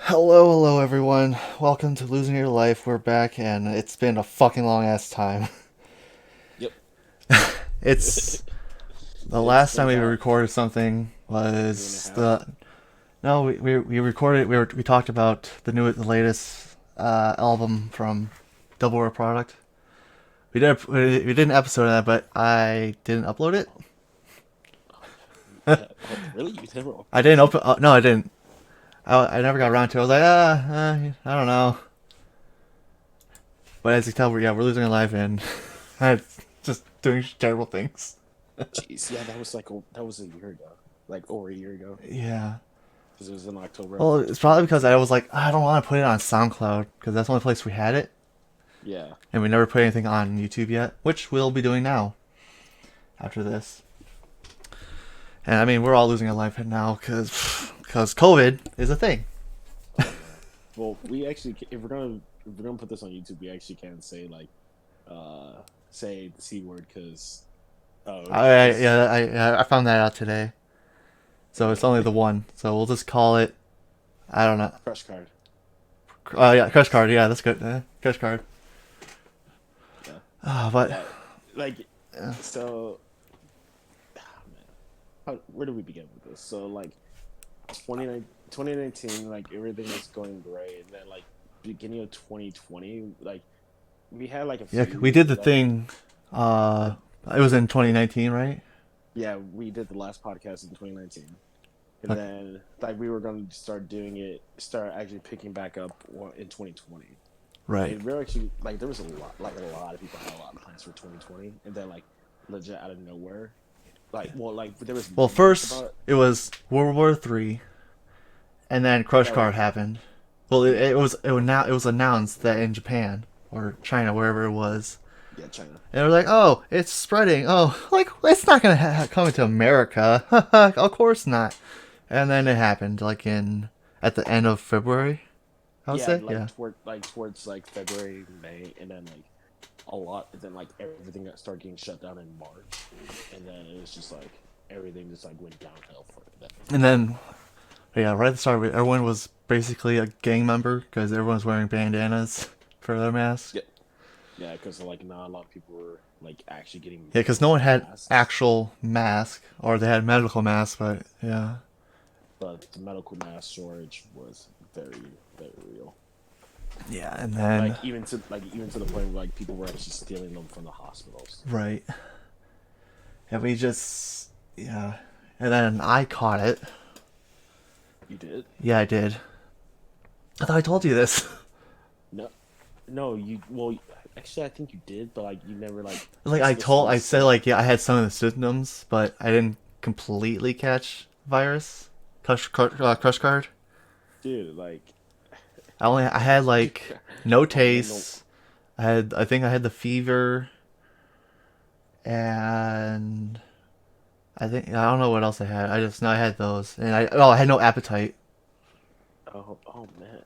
Hello everyone. Welcome to Losing Your Life. We're back and it's been a fucking long ass time. Yep. It's the It's last been time we about recorded something a year and a was half. the no we recorded we talked about the latest album from Double War Product. We did an episode of that, but I didn't upload it. Oh, oh, really? You never I uploaded didn't it? open. No, I didn't. I never got around to it. I was like, I don't know. But as you can tell, we're losing our life and I'm just doing terrible things. Jeez, yeah, that was a year ago, like over a year ago, Yeah. because it was in October of Well, it's probably because I 2019. was like, I don't want to put it on SoundCloud because that's the only place we had it, Yeah. and we never put anything on YouTube yet, which we'll be doing now after this. And I mean, we're all losing our life now because COVID is a thing. Oh man. Well, we actually, if we're gonna put this on YouTube, we actually can't say uh say the c word because because I found that out today, so it's only yeah, the one. So we'll just call it. I don't know. crush card. Oh yeah, crush card. Yeah, that's good. Crush card. Yeah, But yeah, like so. Ah, man, where do we begin with this? So 2019, like everything was going great, and then like beginning of 2020, like we had like a yeah, we did few the thing. like Uh, it was in 2019, right? yeah, we did the last podcast in 2019, and Okay. then like we were going to start doing it, start actually picking back up in 2020. Right. And we are actually like there was a lot of people had a lot of plans for 2020, and then like legit out of nowhere, like there was Well, rumors first about it was World War III, and then Crush yeah, Card happened. Well, it was announced that in Japan or China, wherever it was, yeah, China. and they're like, "Oh, it's spreading. Oh, like it's not gonna come to America. Of course not." And then it happened, like in at the end of February, I would Yeah, say. Yeah, towards like February, May, and then like a lot. And then like everything got started getting shut down in March, and then it was just like everything just like went downhill for that. and then yeah, right at the start, everyone was basically a gang member because everyone was wearing bandanas for their mask. Yeah, yeah, because like not a lot of people were like actually getting Yeah, because no one had masks, actual mask, or they had medical masks, but yeah. but the medical mask shortage was very real. Yeah, and then Even to the point where like people were actually stealing them from the hospitals. right, and we just yeah, and then I caught it. You did? Yeah, I did. I thought I told you this. No, no, you well actually I think you did, but like you never like Like explicitly I said, said. like yeah, I had some of the symptoms, but I didn't completely catch virus. Crush card. Dude, like I had like no oh man, no. taste. I think I had the fever, and I don't know what else I had. I just know I had those, and I had no appetite. Oh man,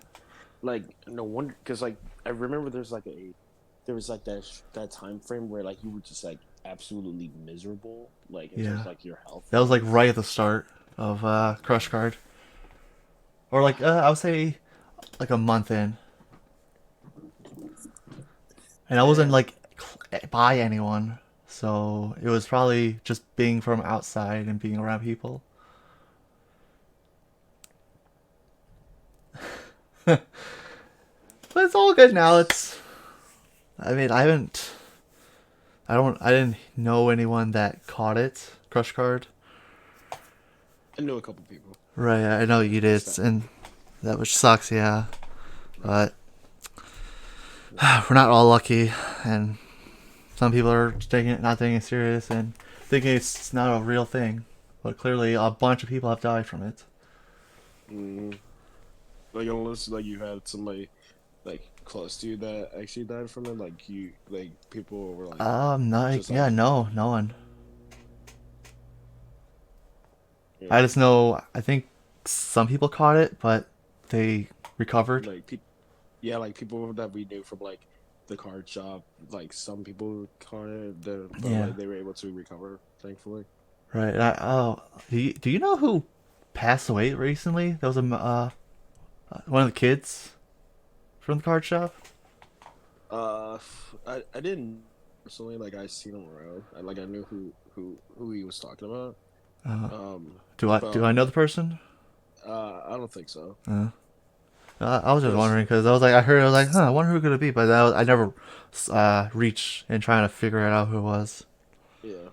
like no wonder because like I remember there was like that time frame where like you were just like absolutely miserable, like in terms Yeah, of like your health that was like wise. right at the start of Crush Card, or like I would say like a month in, and I wasn't Man, like by anyone, so it was probably just being from outside and being around people. But it's all good now. I mean, I didn't know anyone that caught it. Crush Card. I know a couple people. Right, I know you did, So, and that which sucks, yeah. right. But Yeah. we're not all lucky, and some people are not taking it serious and thinking it's not a real thing. But clearly, a bunch of people have died from it. Mm, like unless like you had somebody like close to you that actually died from it, like you like people were like No, just like yeah, no, no one. yeah, I just know. I think some people caught it, but they recovered. like people yeah, like people that we knew from like the card shop, like some people caught it, but Yeah, like they were able to recover, thankfully. right. Do you know who passed away recently? There was One of the kids from the card shop. I didn't personally like I seen him around. I knew who he was talking about. Uh, Um, do I but know the person? I don't think so. Uh, I was just Cause wondering because I was like, I heard, I was like, huh, I wonder who it could be, but I never reached in trying to figure it out who it was. yeah,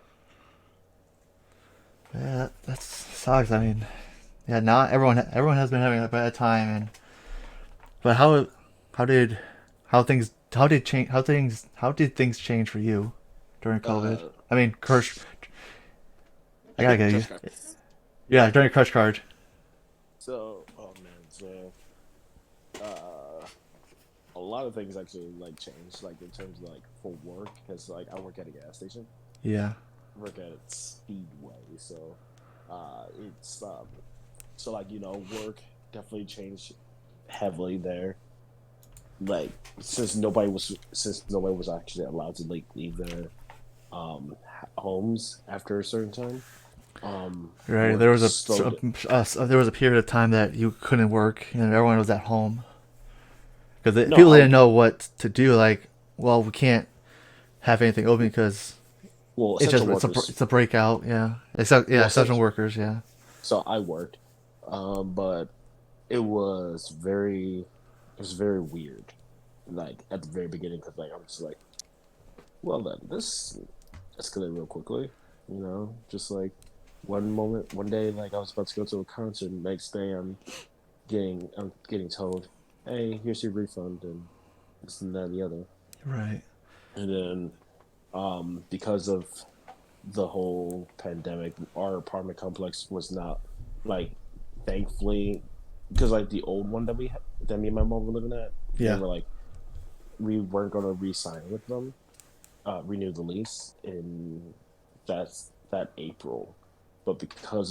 Yeah, that sucks. I mean, yeah, not everyone has been having a bad time, and but how did how did things change for you during COVID? uh, I mean, Crush, I gotta get you. just got Yeah, during Crush Card. so. Oh man, so uh, a lot of things actually like changed, like in terms of like for work, because like I work at a gas station, Yeah, work at a Speedway, so it's so like work definitely changed heavily there. Like since nobody was actually allowed to like leave their homes after a certain time. right. Work slowed. There was a period of time that you couldn't work and everyone was at home because No, people didn't know what to do. Like, well, we can't have anything open because well, essential workers. it's a breakout. Yeah, Well, essential workers. Yeah, so I worked, but it was very weird. Like at the very beginning, because like I'm just like, well then this escalated real quickly. Just like one day, like I was about to go to a concert. Next day, I'm getting told, "Hey, here's your refund," and this and that and the other. right. And then, because of the whole pandemic, our apartment complex was not like, thankfully, because like the old one that me and my mom were living at, they Yeah, were like, we weren't going to re-sign with them, renew the lease in that April, but because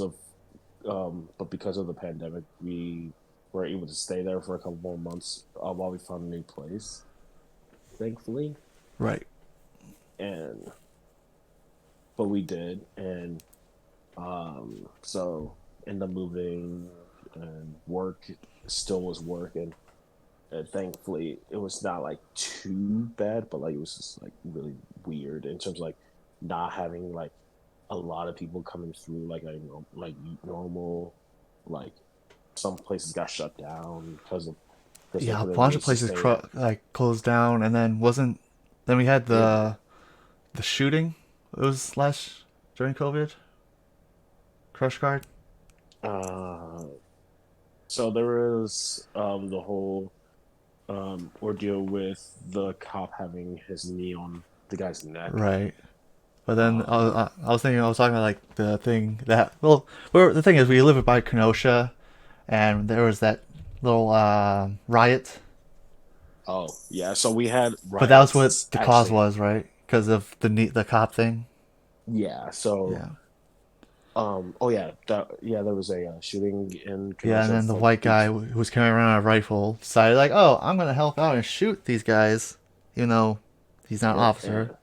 of the pandemic, we were able to stay there for a couple more months while we found a new place, thankfully. right. And but we did, and so end up moving, and work still was work, and thankfully it was not like too bad, but like it was just like really weird in terms of like not having like a lot of people coming through like normal, like some places got shut down because they Yeah, a couldn't bunch of really places sustain it. like closed down, and then wasn't. Then we had Yeah. the shooting. It was last during COVID. Crush Card. uh so there was the whole ordeal with the cop having his knee on the guy's neck. Right. But then um I was thinking I was talking about like the thing that the thing is we live by Kenosha, and there was that little riot. oh yeah, so we had But that was what riots the cause actually. was, right? Because of the cop thing. Yeah, so Yeah. oh yeah, there was a shooting in Yeah, and Kenosha then the for white guy who was carrying around a rifle decided like, oh, I'm gonna help out and shoot these guys, even though he's not an yep. officer. And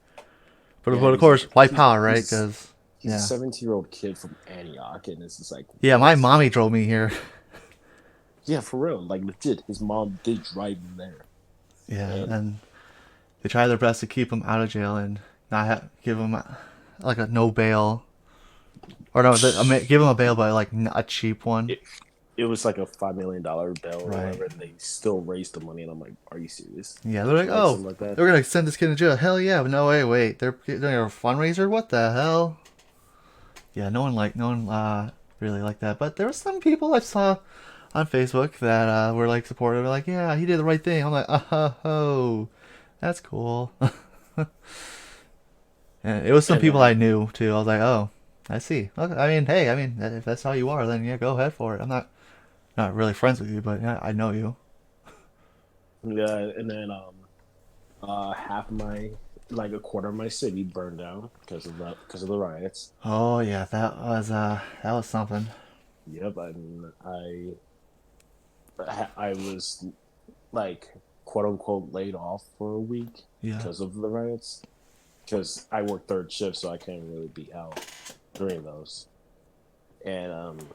But of course, white power, right? Because he's a yeah, 17-year-old kid from Antioch, and it's just like, yeah, my what? mommy drove me here. Yeah, for real, like legit, his mom did drive him there. Yeah, And and they try their best to keep him out of jail and not give him like a no bail, or no, give him a bail, but like a cheap one. it, it was like a $5 million bill or Right. whatever, and they still raised the money, and I'm like, are you serious? Yeah, they're like, Like oh, something like that. they're gonna send this kid to jail. Hell yeah, but no way, wait, they're doing a fundraiser. What the hell? Yeah, no one really like that. But there were some people I saw on Facebook that were like supportive, like, yeah, he did the right thing. I'm like, oh, that's cool. And it was some And people I then knew too. I was like, oh, I see. Okay, I mean, hey, I mean, if that's how you are, then yeah, go ahead for it. I'm not really friends with you, but yeah, I know you. yeah, and then half my like a quarter of my city burned down because of the riots. Oh yeah, that was something. Yep, I mean, I was like quote unquote laid off for a week Yeah, because of the riots. Because I work third shift, so I can't really be out during those. And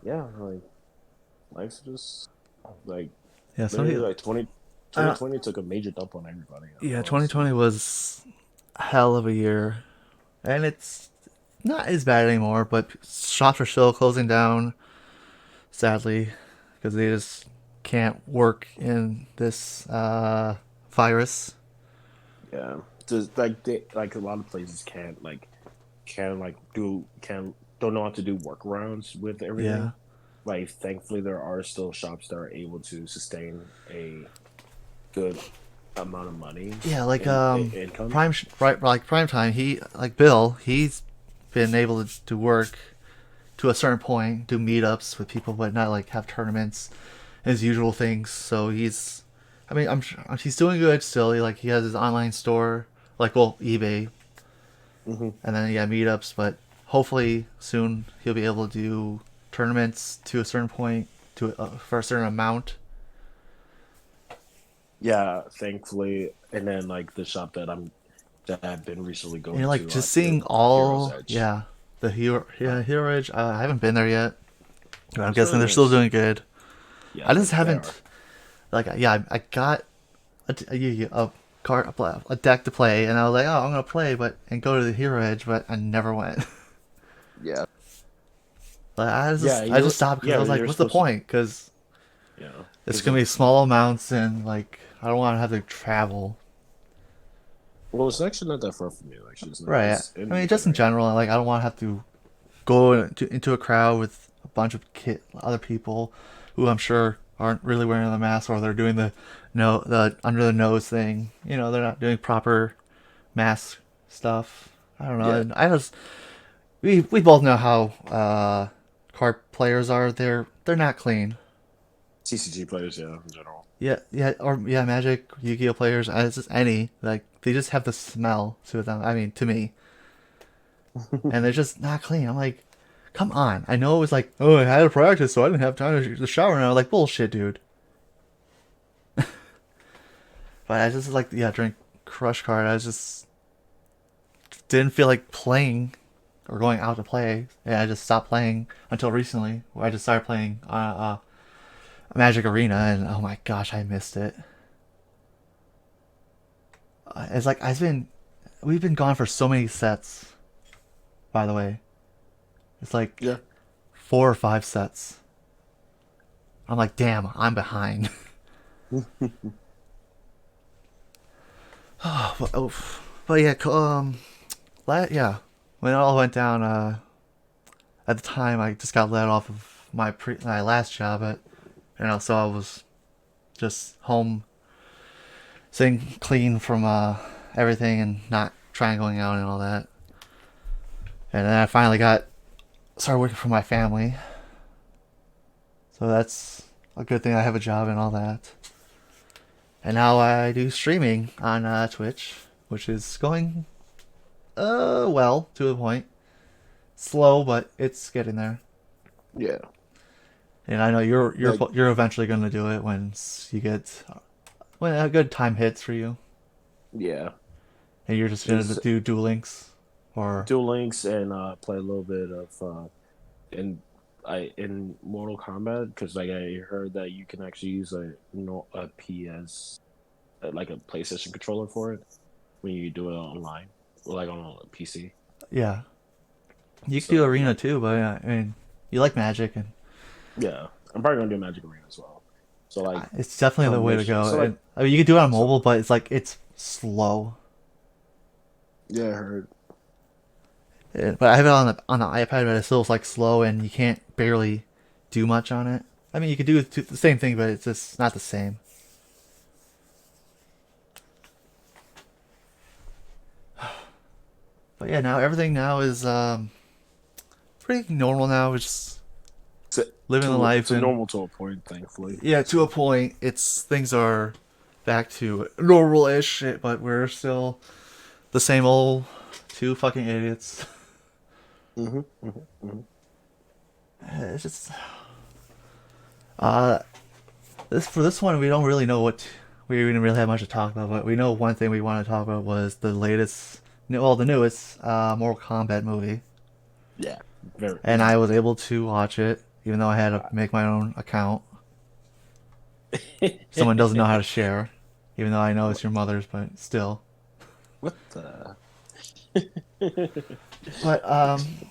yeah, like life's just Like Yeah, literally, somebody. like 2020 took a major dump on everybody. Yeah, Honestly, 2020 was a hell of a year, and it's not as bad anymore. But shops are still closing down, sadly, because they just can't work in this virus. yeah. Just like like a lot of places can't like do can don't know how to do workarounds with everything. Yeah, Like thankfully, there are still shops that are able to sustain a good amount of money yeah, like in income. right, like prime time. He like Bill. He's been able to work to a certain point, do meetups with people, but not like have tournaments, his usual things. So he's, I mean, he's doing good still. He has his online store, like well eBay, Hmm. and then yeah meetups. But hopefully soon he'll be able to do tournaments to a certain point to for a certain amount. Yeah, thankfully, and then like the shop that I've been recently And going like to just seeing Heroes all Edge. yeah Uh, Hero Edge. I haven't been there yet. But I'm it's guessing really they're still nice. doing good. Yeah, I just they are. haven't like yeah I got a card a deck to play, and I was like, oh, I'm gonna play, but and go to the Hero Edge, but I never went. Yeah, But yeah. I just stopped because I was like, You're what's the supposed to. point? Because Yeah, it's because gonna be small amounts, and like I don't want to have to travel. well, it's actually not that far from you. Actually, Right. it's in I the mean, just in area. general, like I don't want to have to go into a crowd with a bunch of other people who I'm sure aren't really wearing the mask, or they're doing the under the nose thing. They're not doing proper mask stuff. I don't know. Yeah, And I just we both know how card players are. They're not clean. TCG players, yeah, in general. Yeah, yeah, or yeah, Magic, Yu-Gi-Oh players, it's just any like they just have the smell to them. I mean, to me, and they're just not clean. I'm like, come on. I know it was like, oh, I had to practice, so I didn't have time to shower. And I was like, bullshit, dude. But I just like, yeah, drink Crush Card. I just didn't feel like playing or going out to play, and I just stopped playing until recently, where I just started playing Magic Arena, and oh my gosh, I missed it. It's like we've been gone for so many sets. By the way, it's like Yeah, 4 or 5 sets. I'm like, damn, I'm behind. but yeah, yeah, when it all went down, at the time I just got let off of my last job so I was just home, staying clean from everything and not trying going out and all that. And then I finally got started working for my family, so that's a good thing. I have a job and all that. And now I do streaming on Twitch, which is going well to a point. Slow, but it's getting there. yeah. And I know Like, you're eventually gonna do it when a good time hits for you, yeah. and you're just gonna It's do Duel Links, or Duel Links and play a little bit of in in Mortal Kombat because like I heard that you can actually use a no a PS like a PlayStation controller for it when you do it online or like on a PC. yeah, you could do So Arena like too. But yeah, I mean, you like Magic, and yeah, I'm probably gonna do Magic Arena as well. So like it's definitely the way to go. so like And I mean, you could do it on so mobile, but it's like it's slow. yeah, I heard But I have it on the iPad, but it's still like slow, and you can't barely do much on it. I mean, you could do the same thing, but it's just not the same. But yeah, now everything now is pretty normal now. We're just living the life, to and normal to a point, thankfully. yeah, to a So point, it's things are back to normal-ish, but we're still the same old two fucking idiots. hmm hmm hmm It's just uh this one we don't really know what we didn't really have much to talk about, but we know one thing we want to talk about was the latest, well, the newest Mortal Kombat movie, yeah, very and I was able to watch it even though I had to make my own account. Someone doesn't know how to share, even though I know it's your mother's, but still. What the? But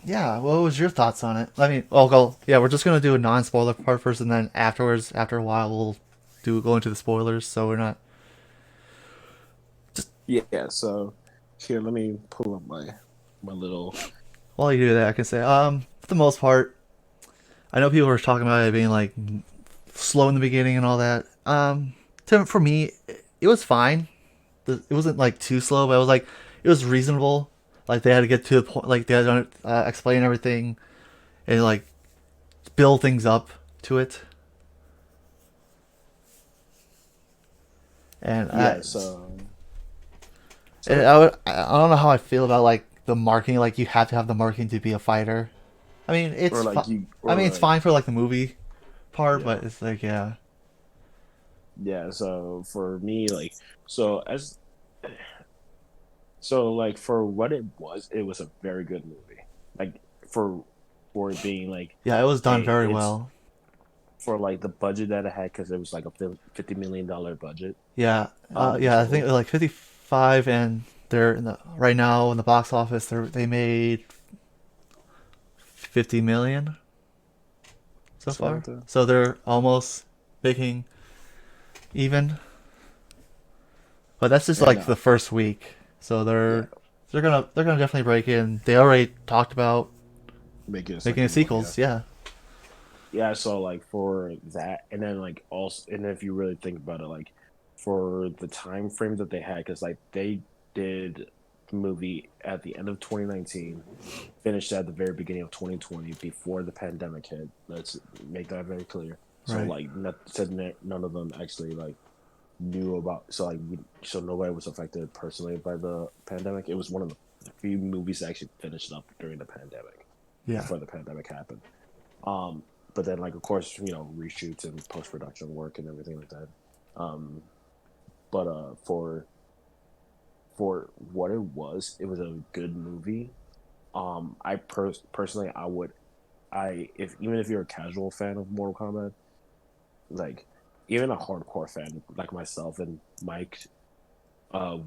yeah. What was your thoughts on it? I mean, oh, go. Yeah, we're just gonna do a non-spoiler part first, and then afterwards, after a while, we'll go into the spoilers. So we're not just Yeah, so here, let me pull up my little. while you do that, I can say for the most part, I know people were talking about it being like slow in the beginning and all that. For me, it was fine. It wasn't like too slow, but it was like it was reasonable. Like they had to get to the point, like they had to explain everything and like build things up to it. And Yeah, so I would, I don't know how I feel about like the marketing. Like you have to have the marketing to be a fighter. I mean, or like you I or mean, it's like fine for like the movie part, yeah. but it's like yeah, Yeah, so for me, like, so as so like for what it was a very good movie. Like for for it being like, yeah, it was done hey, very it's well. for like the budget that it had because it was like a $50 million budget. Yeah, yeah, I think So like 55, and they're in the right now in the box office. They made 50 million so something far, like that. so they're almost making even. But that's just And like the first week, so yeah, they're gonna definitely break in. They already talked about make it a making a second one. Yeah, sequels. Yeah, yeah. So like for that, and then like also, and if you really think about it, like for the time frame that they had, because like they did the movie at the end of 2019, finished at the very beginning of 2020 before the pandemic hit. Let's make that very clear. So right. like none of them actually like knew about, so like so nobody was affected personally by the pandemic. It was one of the few movies that actually finished up during the pandemic, Yeah, before the pandemic happened. Um, but then like of course reshoots and post production work and everything like that. Um, but for what it was a good movie. Personally, I would, I if even if you're a casual fan of Mortal Kombat, like even a hardcore fan like myself and Mike,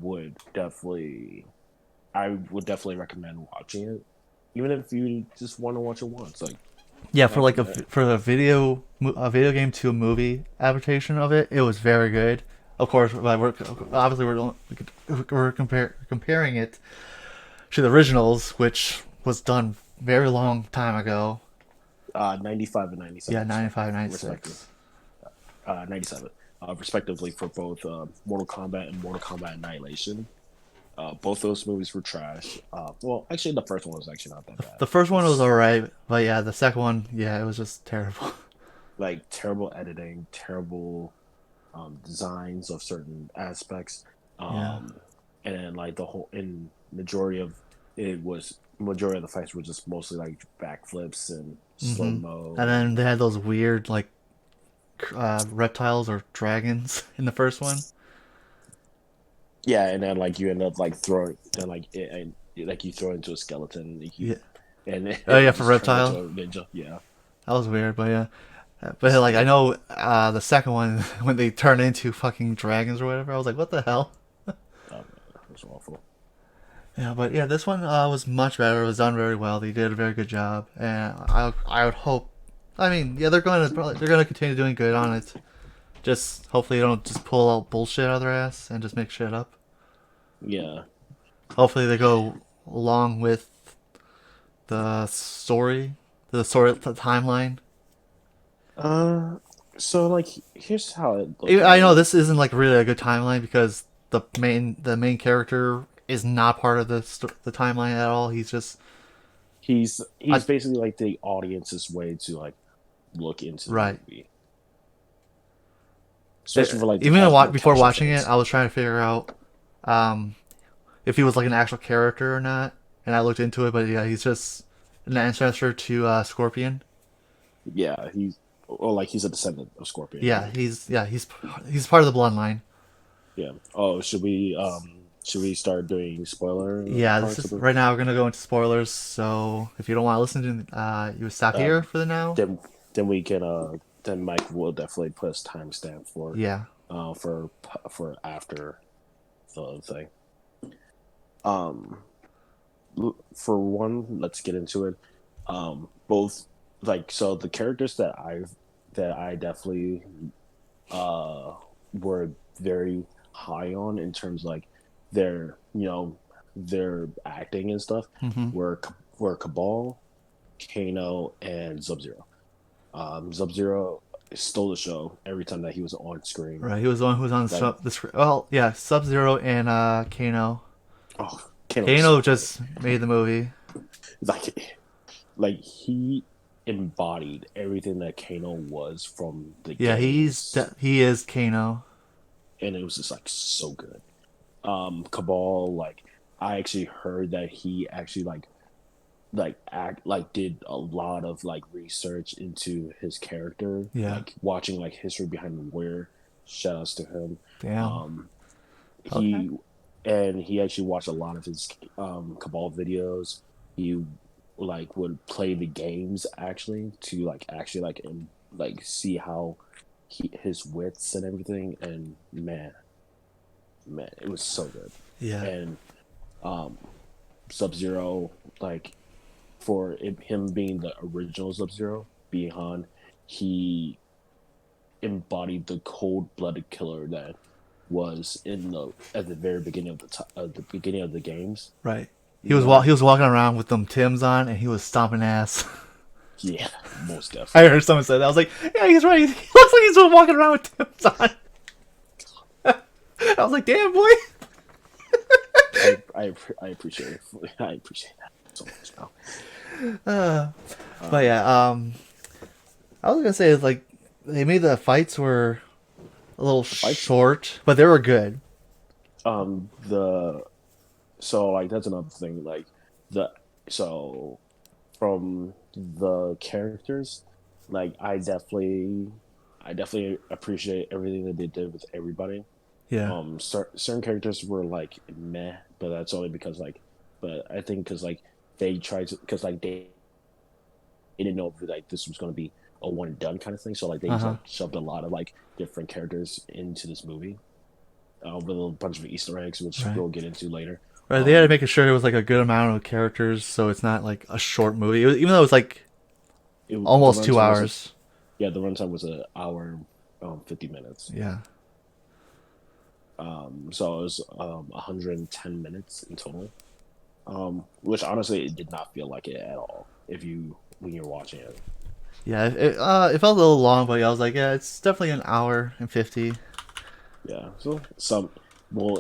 would definitely, I would definitely recommend watching it, even if you just want to watch it once. Like, yeah. For heck, like for the a video game to a movie adaptation of it, it was very good. Of course, like, we're obviously comparing it to the originals, which was done very long time ago. 95 and 97 Yeah, 95, respectively. 96. 97, respectively, for both Mortal Kombat and Mortal Kombat Annihilation. Both those movies were trash. Well, actually, the first one was actually not that bad. The first one was It's alright, but yeah, the second one, yeah, it was just terrible. like terrible editing, terrible designs of certain aspects, Yeah. um, and then like the whole in majority of the fights were just mostly like backflips and slow And mo then and they had those weird like reptiles or dragons in the first one. yeah, and then like you end up like throwing, then like you throw into a skeleton Yeah. and Oh it yeah, for just turns into reptile. a ninja. Yeah, That was weird, but yeah. But like I yeah, know the second one when they turn into fucking dragons or whatever, I was like, what the hell? it was awful. Yeah, but yeah, this one was much better. It was done very well. They did a very good job, and I would hope. I mean, yeah, they're gonna continue doing good on it. Just hopefully they don't just pull out bullshit out of their ass and just make shit up. Yeah. Hopefully they go along with the story, the timeline. Uh, so like here's how I look at I know it. this isn't like really a good timeline because the main character is not part of the timeline at all. He's just He's I basically like the audience's way to like look into the right. movie, especially for like the Even more before casual watching it, fans. I was trying to figure out um, if he was like an actual character or not, and I looked into it. But yeah, he's just an ancestor to Scorpion. Yeah, he's a descendant of Scorpion. Yeah, he's part of the bloodline. Yeah. Oh, should we start doing spoiler Yeah, this parts of is the right now. We're gonna go into spoilers. So if you don't want to listen to, you would stop here um for the now. then we can then Mike will definitely put his timestamp Yeah. for after the thing. Um, for one, let's get into it. Both like so the characters that I definitely uh were very high on in terms of, like their their acting and stuff Hmm. were Cabal, Kano, and Sub Zero. Sub Zero stole the show every time that he was on screen. Right. He was the one who was on Like, the screen. Well, yeah, Sub Zero and Kano. oh, Kano was Kano so good. just made the movie. Like, he embodied everything that Kano was from the Yeah, games, he is Kano. and it was just like so good. Cabal, like I actually heard that he actually did a lot of like research into his character, Yeah. like watching like history behind the warrior. Shout outs to him. Damn. Um, Okay. he and he actually watched a lot of his Cabal videos. He like would play the games actually to like see how his wits and everything. And man, it was so good. Yeah. And um, Sub Zero, like him being the original Sub Zero, being Han, he embodied the cold-blooded killer that was in the at the very beginning of the beginning of the games. Right. When He was walking around with them Tims on, and he was stomping ass. Yeah, most I definitely. heard someone say that. I was like, yeah, he's right. He looks like he's just walking around with Tims on. I was like, damn boy. I appreciate it. I appreciate that so much now. But yeah, I was gonna say like they made the fights were a little Fights. short, but they were good. The So like that's another thing. Like the so from the characters, like I definitely appreciate everything that they did with everybody. Yeah. Certain characters were like meh, but that's only because but I think because like they tried to because like they didn't know if like this was going to be a one and done kind of thing, so like they Uh just huh. like shoved a lot of like different characters into this movie with a bunch of Easter eggs, which Right. we'll get into later. Right. They had to Um, make sure it was like a good amount of characters, so it's not like a short movie. Even though it was like the almost two runtime was hours. the runtime was an hour, 50 minutes. Yeah. So it was 110 minutes in total. Which honestly, it did not feel like it at all. If you when you're watching it, Yeah. It felt a little long, but yeah, I was like, yeah, it's definitely an hour and 50. yeah. So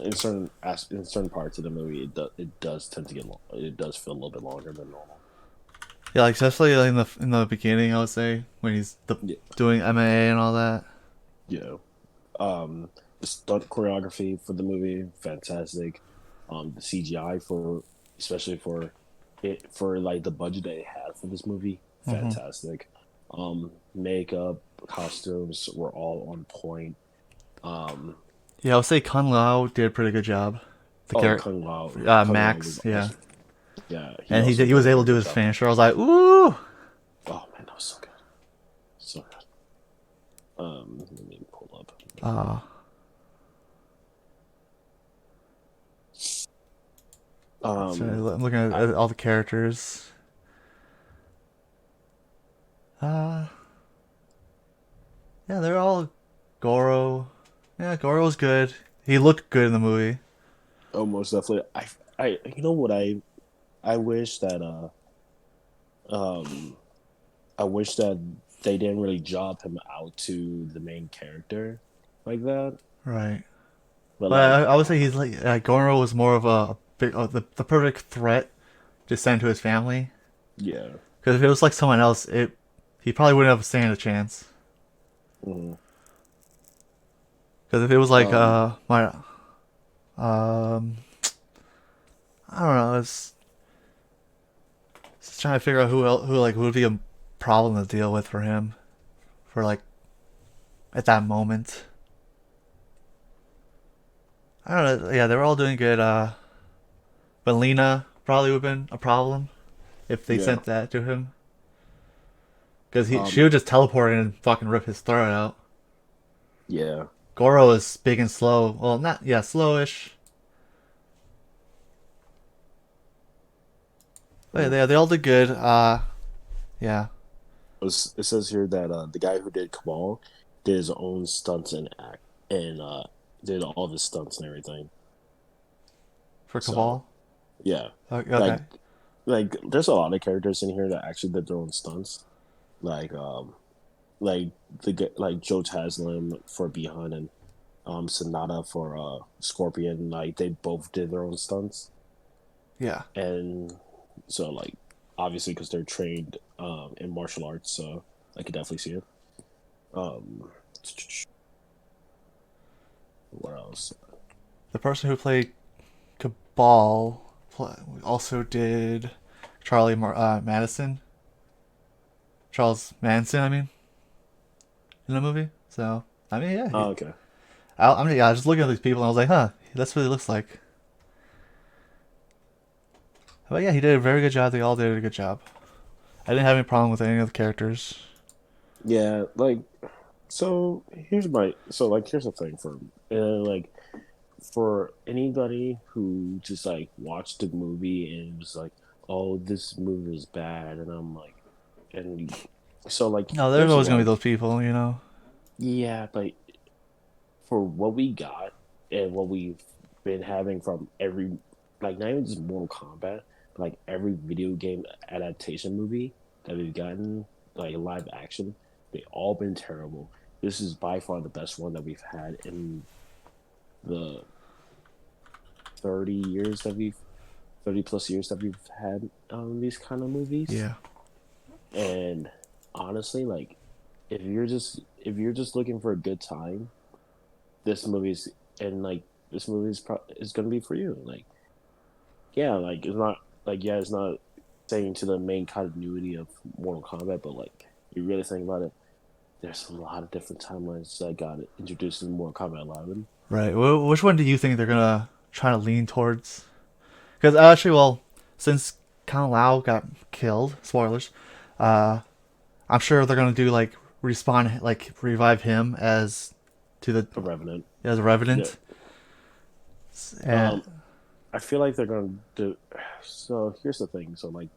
in certain parts of the movie, it does tend to it does feel a little bit longer than normal. Yeah, like especially like in the beginning, I would say when Yeah, doing MMA and all that. yeah. The stunt choreography for the movie, fantastic. The CGI especially for like the budget they had for this movie, Hmm. fantastic. Makeup, costumes were all on point. Um, Yeah, I would say Kung Lao did a pretty good job. The oh, character, Kung Lao was Max, yeah, awesome. Yeah, he and also he did was a able very to do good his job. finisher. I was like, ooh, Oh man, that was so good, so good. Let me pull up. uh, so Um, I'm looking I, at all the characters. Uh, yeah, they're all Goro. Yeah, Goro was good. He looked good in the movie. almost definitely. You know what I wish that um I wish that they didn't really job him out to the main character like that. Right. But But like, I would say he's like Goro was more of a big, the perfect threat to send to his family. yeah, Because if it was like someone else, it he probably wouldn't have stand a chance. hmm Because if it was like um, my um I don't know, it's just trying to figure out who like would be a problem to deal with for him for like at that moment. I don't know. Yeah, they were all doing good. But Lena probably would have been a problem if they yeah, sent that to him. Because she Um, would just teleport and fucking rip his throat out. yeah, Goro is big and slow. Well, not yeah, slowish. But yeah, mm. they all did good. Yeah. It says here that the guy who did Kamal did his own stunts and act and did all of his stunts and everything. For So Cabal. yeah, Okay. like Okay. there's a lot of characters in here that actually did their own stunts. Like like like Joe Taslim for Behind and Sonata for Scorpion. Like they both did their own stunts, Yeah. and so like obviously because they're trained in martial arts, so I could definitely see it. Um, what else? The person who played Cabal also did Madison. Charles Manson, I mean, in the movie. So, I mean, yeah. Oh, okay. I mean, yeah, I was just looking at these people and I was like, huh, that's what he looks like. But yeah, he did a very good job. They all did a good job. I didn't have any problem with any of the characters. Yeah, like here's the thing for like for anybody who just like watched the movie and was like, oh, this movie is bad, and I'm like, and so like No, there's there's a always lot gonna be of those people, you know. yeah, but for what we got and what we've been having from every like not even just Mortal Kombat, but like every video game adaptation movie that we've gotten, like live action, they all been terrible. This is by far the best one that we've had in the 30 years that we've 30 plus years that we've had these kind of movies. Yeah. And honestly, like if you're just looking for a good time, this movie's and like this movie is gonna be for you. Like yeah, like it's not like yeah, it's not saying to the main continuity of Mortal Kombat, but like you really think about it, there's a lot of different timelines that got introduced in Mortal Kombat 11. Right. Which one do you think they're gonna try to lean towards? Because actually, well, since Kang Lao got killed, spoilers, uh, I'm sure they're gonna do like respawn, like revive him A Revenant. as a Yeah. revenant. And I feel like they're gonna do. So here's the thing. So like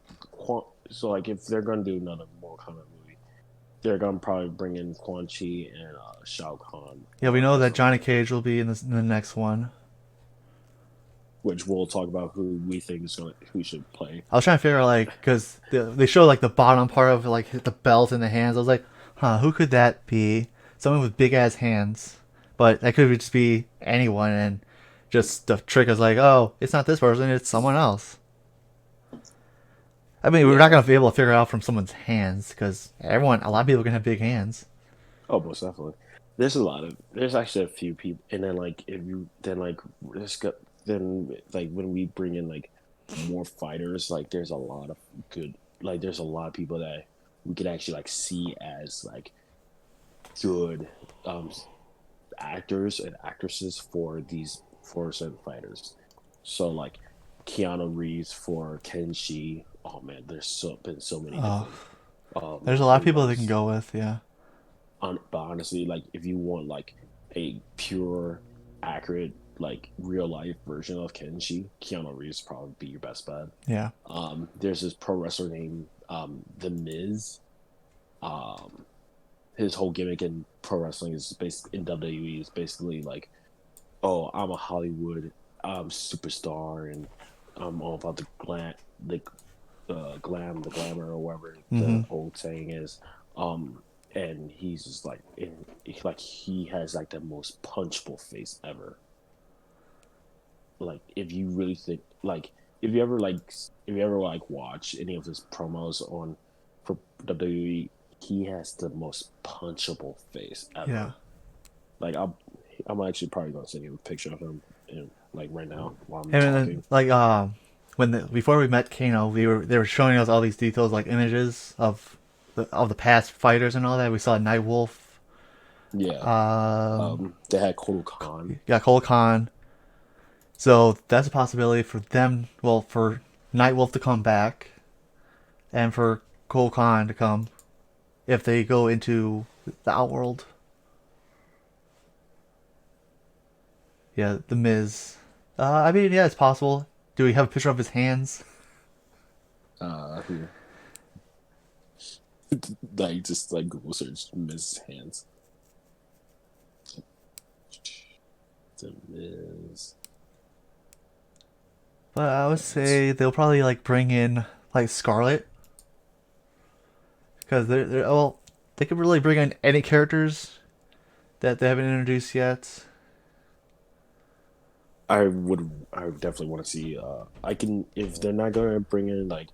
if they're gonna do another Mortal Kombat movie, they're gonna probably bring in Quan Chi and Shao Kahn yeah, we or know that Johnny something, Cage will be in in the next one. which we'll talk about who should play. I was trying to figure out like because they show like the bottom part of like the belt and the hands. I was like, huh, who could that be? Someone with big ass hands, but that could just be anyone. And just the trick is like, oh, it's not this person, it's someone else. I mean, we're not Yeah. gonna be able to figure it out from someone's hands because a lot of people can have big hands. Oh, most definitely. There's actually a few people, and then like if you then like let's go then like when we bring in like more fighters, like there's a lot of good like there's a lot of people that we could actually like see as like good um actors and actresses for these for certain fighters. So like Keanu Reeves for Kenshi. Oh man, there's been so many Oh, different there's a lot of people they can heroes. go with. Yeah, But honestly, like if you want like a pure, accurate, like real life version of Kenshi, Keanu Reeves probably be your best bet. yeah, There's this pro wrestler named The Miz. Um, his whole gimmick in pro wrestling is based in WWE is basically like, oh, I'm a Hollywood superstar, and I'm all about the the glamour, or whatever mm-hmm. the old saying is. Um, and he's just like he has like the most punchable face ever. Like if you really think like if you ever like watch any of his promos on for WWE, he has the most punchable face Yeah. ever. Like I'm actually probably gonna send you a picture of him like right now while I'm And then talking. like before we met Kano, they were showing us all these details like images of the past fighters and all that. We saw Nightwolf. Yeah. They had Kotal Khan. Yeah, Cole Khan. So that's a possibility for them. Well, for Nightwolf to come back, and for Cole Khan to come. if they go into the Outworld. Yeah, the Miz. I mean, yeah, it's possible. Do we have a picture of his hands? Who like just like Google search Miz hands. The Miz. But I would Hands. say they'll probably like bring in like Scarlet because they're well, they could really bring in any characters that they haven't introduced yet. I would definitely want to see I can if they're not gonna bring in like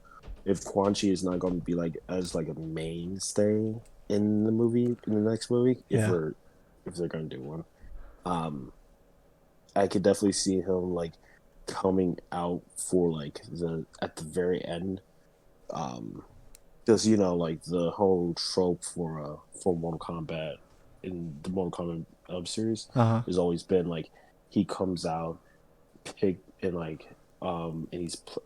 if Quan Chi is not gonna be like as like a mainstay in the movie in the next movie, Yeah, if they're gonna do one. Um I could definitely see him like coming out for like the at the very end. Um because you know like the whole trope for Mortal Kombat in the Mortal Kombat series uh huh, has always been like he comes out pick and like and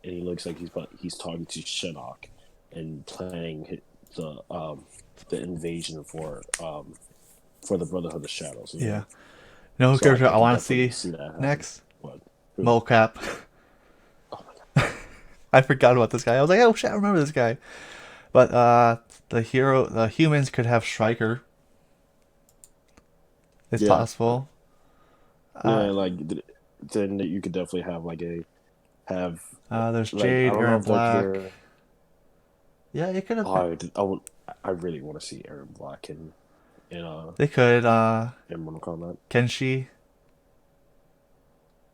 he looks like he's talking to Shinnok and planning the invasion for the Brotherhood of Shadows, you yeah. know. You know who So character I I can want to definitely see see that happen. next? What? Who? Mocap. Oh my god. I forgot about this guy. I was like, oh shit, I remember this guy. But the humans could have Striker. It's Yeah. possible. Yeah, Uh, then you could definitely have like a have there's like I Jade, don't know Aaron if like Black. they're Yeah, it could have. oh, I would I really want to see Aaron Black in They could. in Mortal Kombat. Kenshi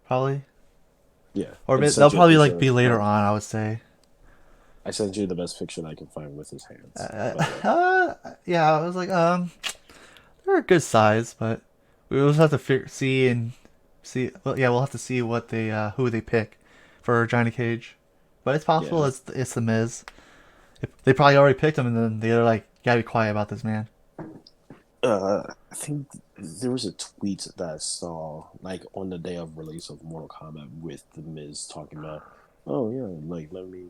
probably, Yeah, or I just they'll sent you a probably like picture. be later Like on. I would say. I sent you the best picture that I can find with his hands. Uh, By the way, yeah, I was like, they're a good size, but we will have to see and see. Well, yeah, we'll have to see what they who they pick for Johnny Cage. But it's possible yeah. it's the Miz. They probably already picked him, and then they're like, gotta be quiet about this man. I think there was a tweet that I saw like on the day of release of Mortal Kombat with the Miz talking about, oh yeah, like let me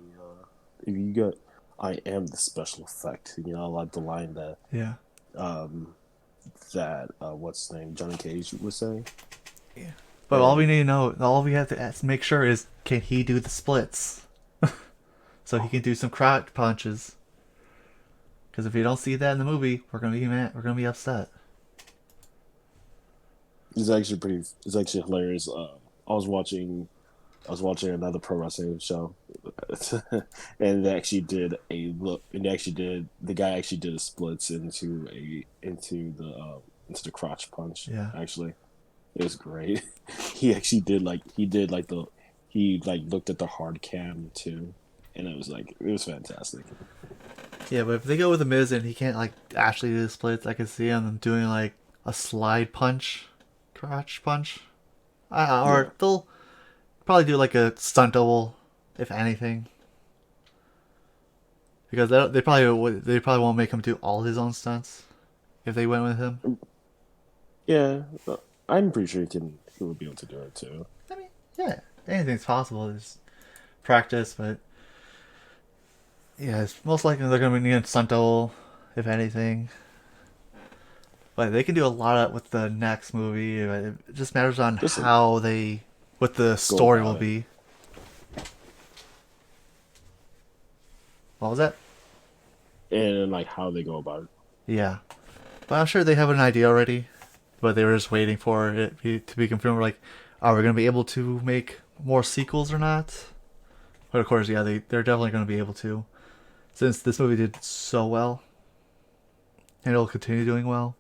if you got, I am the special effect. You know, like the line Yeah. um that what's his name Johnny Cage was saying, Yeah. But all we and need to know, all we have to make sure is, can he do the splits? So he oh, can do some crotch punches. Because if you don't see that in the movie, we're gonna be mad. We're gonna be upset. it's actually hilarious. I was watching I was watching another pro wrestling show, and they actually did a look. And they actually did the guy actually did a splits into the crotch punch. Yeah. Actually, it was great. He did like the he like looked at the hard cam too, and it was fantastic. Yeah, but if they go with the Miz and he can't like actually do the splits, I could see him doing like a slide punch, crotch punch. Yeah, Or they'll probably do like a stunt double, if anything, because they probably won't make him do all his own stunts if they went with him. yeah. I'm pretty sure he would be able to do it too. I mean, yeah, anything's possible. It's practice, but yeah, it's most likely they're gonna be needing stunt double, if anything. But they can do a lot of, with the next movie. It just matters on Just how they, what the go story will about it, be. What was that? and like how they go about it. Yeah, but I'm sure they have an idea already. But they were just waiting for to be confirmed. Like, are we gonna be able to make more sequels or not? But of course, yeah, they're definitely gonna be able to, since this movie did so well, and it'll continue doing well.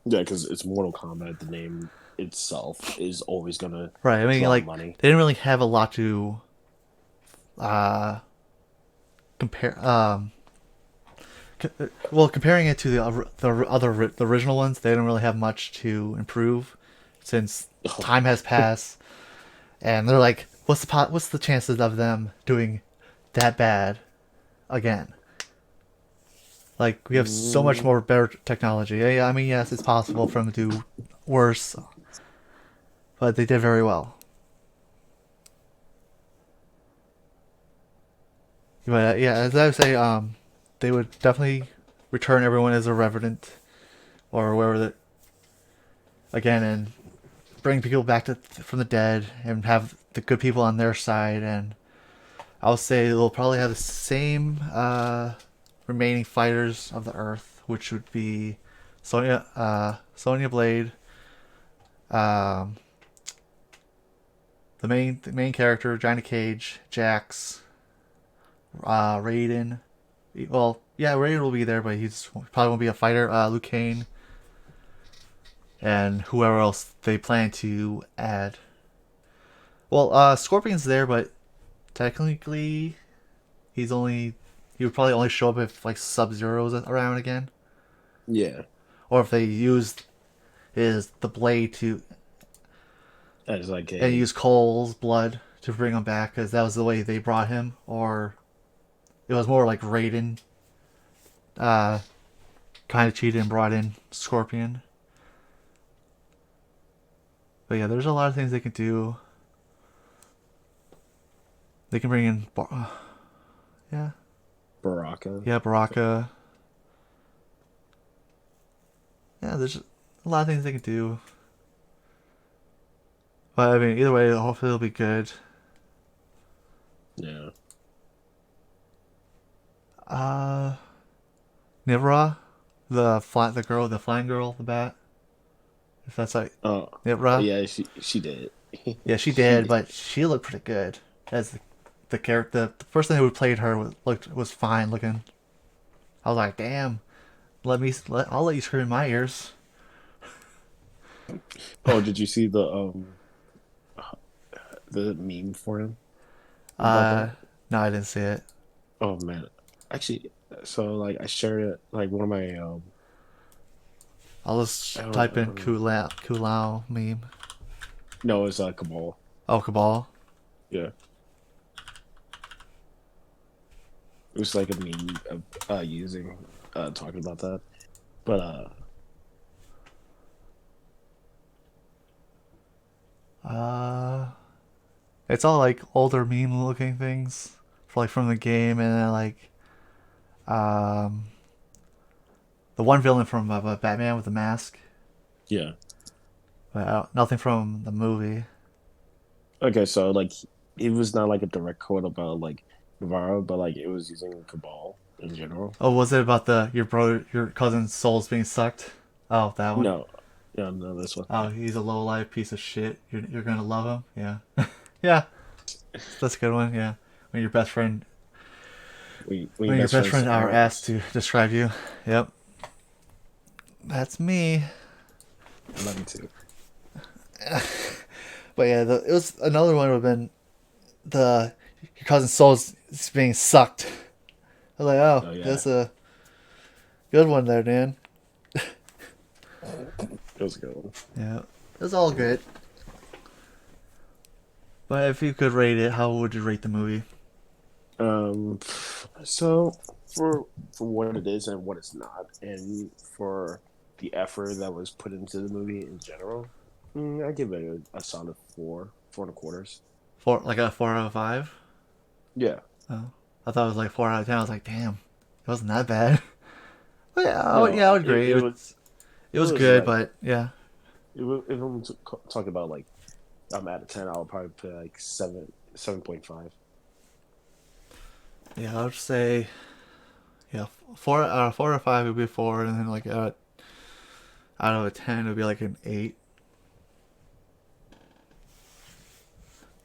Yeah, because it's Mortal Kombat. The name itself is always gonna Right. I mean, draw like money. they didn't really have a lot to uh compare. Well, comparing it to the original ones, they didn't really have much to improve, since time has passed, and they're like, what's the chances of them doing that bad again? Like, we have so much Mm, more better technology. Yeah, I mean, yes, it's possible for them to do worse, but they did very well. But yeah, as I would say, they would definitely return everyone as a revenant or wherever the again and bring people back from the dead and have the good people on their side. And I'll say they'll probably have the same remaining fighters of the Earth, which would be Sonya Blade, um, the main character Johnny Cage, Jax, Raiden. Well, yeah, Raiden will be there, but he's probably won't be a fighter. Liu Kang and whoever else they plan to add. Well, Scorpion's there, but technically he would probably only show up if like Sub Zero's around again, Yeah, or if they used the blade to as like and a use Cole's blood to bring him back because that was the way they brought him, or it was more like Raiden uh, kind of cheated and brought in Scorpion. But yeah, there's a lot of things they can do. They can bring in, yeah, Baraka. yeah, Baraka. Yeah, there's a lot of things they can do. But I mean, either way, hopefully it'll be good. Yeah. Uh, Nivra, the girl, the flying girl, the bat. If that's like Oh, Nivra, yeah. She did. yeah, she She did, did. but she looked pretty good as the character. The person who played her was fine looking. I was like, damn, I'll let you scream in my ears. Oh, did you see the meme for him about Uh, that? no, I didn't see it. Oh man, actually, so like I shared it like one of my I'll I just don't, type in Kulao meme. no, it's Kabal. Oh, Cabal. Yeah, it was like a meme of using talking about that, but Uh, it's all like older meme looking things, for like from the game, and then like um the one villain from Batman with the mask, yeah. but nothing from the movie. Okay, so like it was not like a direct quote about like Navarro, but like it was using Cabal in general. Oh, was it about your cousin's soul's being sucked? Oh, that one. No, no, no, this one. Oh, he's a low life piece of shit. You're gonna love him. Yeah, yeah, that's a good one. Yeah, when your best friend We when your best best friends friend are are. asked to describe you. Yep, that's me. I love you too. But yeah, it was another one would have been your cousin's soul's being sucked. I was like, oh, Oh yeah, that's a good one there, Dan. it was a good one. Yeah, it was all good. But if you could rate it, how would you rate the movie? Um, so for what it is and what it's not, and for the effort that was put into the movie in general, I give it a solid 4.25. Like a 4 out of 5. Yeah, Oh, I thought it was like 4 out of 10. I was like, damn, it wasn't that bad. But yeah, no, I would agree. It it was was good, like but yeah, if I'm talking about like I'm out of 10, I'll probably put like 7.5. yeah, I would say yeah, 4 out of 5 would be 4, and then like out of a 10 would be like an 8.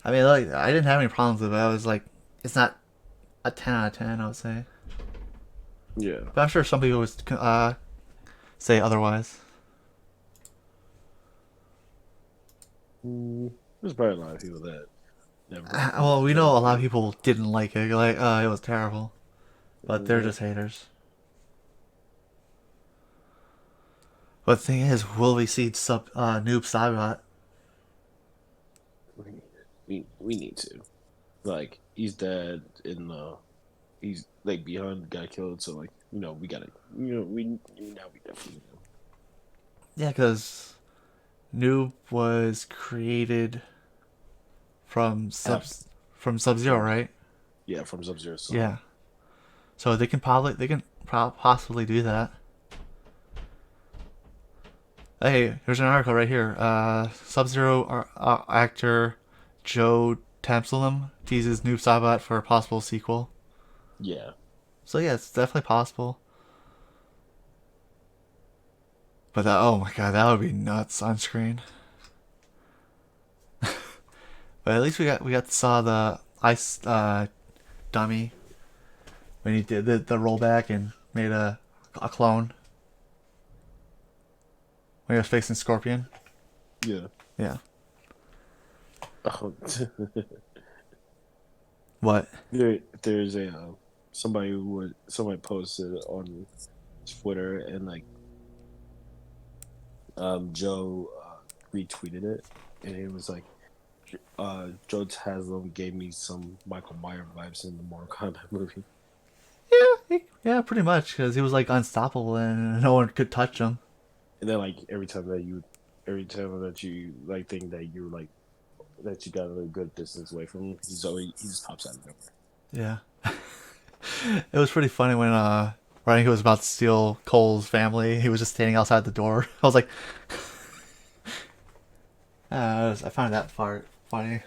I mean, like I didn't have any problems with it. I was like, it's not a 10 out of 10. I would say, Yeah. but I'm sure some people would say otherwise. There's probably a lot of people that never Well, we know never a lot of did. people didn't like it. Like, it was terrible, but they're Yeah. just haters. But the thing is, will we see Noob Saibot? We need to. Like he's dead in the he's like beyond got killed, so like we gotta we now we definitely know. Yeah, because Noob was created from Sub Zero, From right? yeah from Sub Zero son. Yeah. So they can probably possibly do that. Hey, here's an article right here. Sub-Zero actor Joe Tamsalem teases new Sabat for a possible sequel. Yeah. So yeah, it's definitely possible. But oh my god, that would be nuts on screen. But at least we got to saw the ice dummy when he did the rollback and made a clone when he was facing Scorpion. Yeah. Yeah. Oh, What? there's a somebody posted on Twitter and like Joe retweeted it and it was like Joe Taslim gave me some Michael Myers vibes in the Mortal Kombat movie. Yeah, pretty much because he was like unstoppable and no one could touch him. And then like every time that you like think that you're like that you got a good distance away from him, he just pops out of nowhere. Yeah. It was pretty funny when right he was about to steal Cole's family. He was just standing outside the door. I was like, I found that part funny.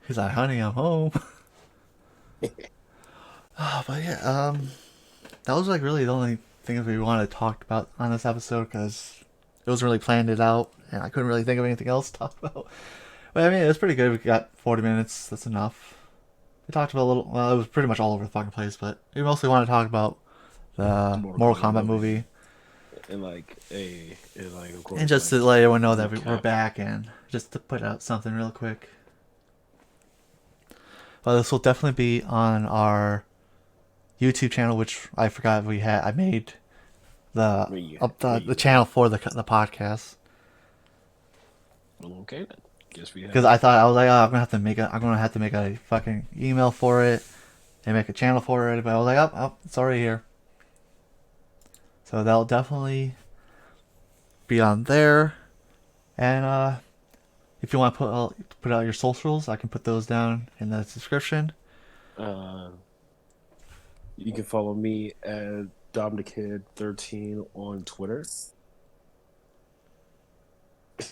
He's like, "Honey, I'm home." But yeah, that was like really the only thing that we wanted to talk about on this episode because it wasn't really planned it out, and I couldn't really think of anything else to talk about. But I mean, it was pretty good. We got 40 minutes. That's enough. We talked about a little. Well, it was pretty much all over the fucking place, but we mostly want to talk about The the Mortal Mortal Kombat Kombat movie, and like of and course just like to let everyone know that we're recap. back, and just to put out something real quick. But this will definitely be on our YouTube channel, which I forgot we had. I made the the channel for the podcast Well, okay then. Guess we because have. I thought I was like, oh, I'm gonna have to make a fucking email for it and make a channel for it. But I was like, oh, it's already here. So that'll definitely be on there. And if you want to put out your socials, I can put those down in the description. Uh, you can follow me at Dominic13 on Twitter.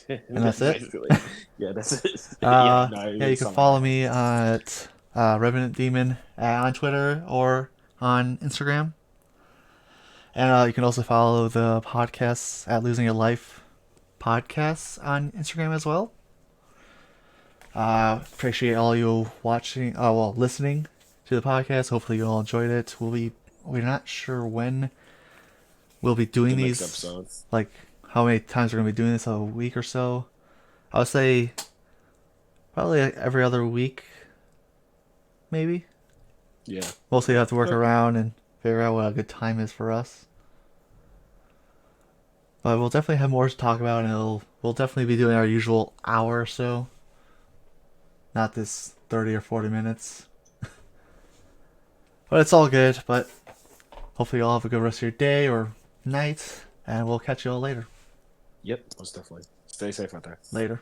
And that's it. Basically, yeah, that's it. Yeah, you can follow me at Revenant Demon on Twitter or on Instagram. And you can also follow the podcasts at Losing Your Life podcasts on Instagram as well. Appreciate all you watching, listening to the podcast. Hopefully you all enjoyed it. We're not sure when we'll be doing The next these. episode. Like how many times we're gonna be doing this a week or so. I would say probably every other week, maybe. Yeah. Mostly have to work around and figure out what a good time is for us. But we'll definitely have more to talk about, and we'll definitely be doing our usual hour or so. Not this 30 or 40 minutes. But it's all good. But hopefully you all have a good rest of your day or night, and we'll catch you all later. Yep, most definitely. Stay safe out there. Later.